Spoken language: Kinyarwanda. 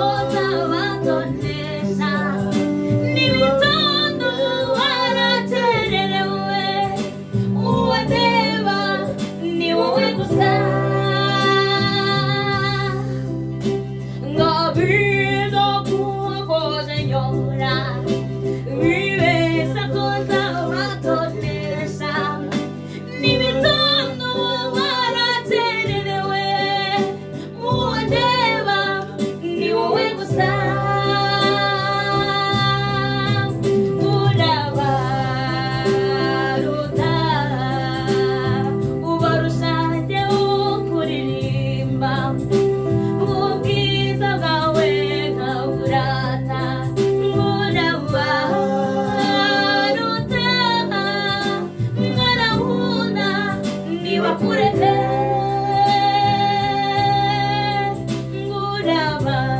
koza watonesha n'ibitondo waratererewe uwandeba ni wowe gusa ngabizo kuwakoze nyora wibesa koza watonesha n'ibitondo waratererewe uwandeba ni wowe gusa urabaruta ubarusha jyewe kuririmba ubwiza bwawe nkaburata urabaruta mwana nkunda ntibakureke urabaruta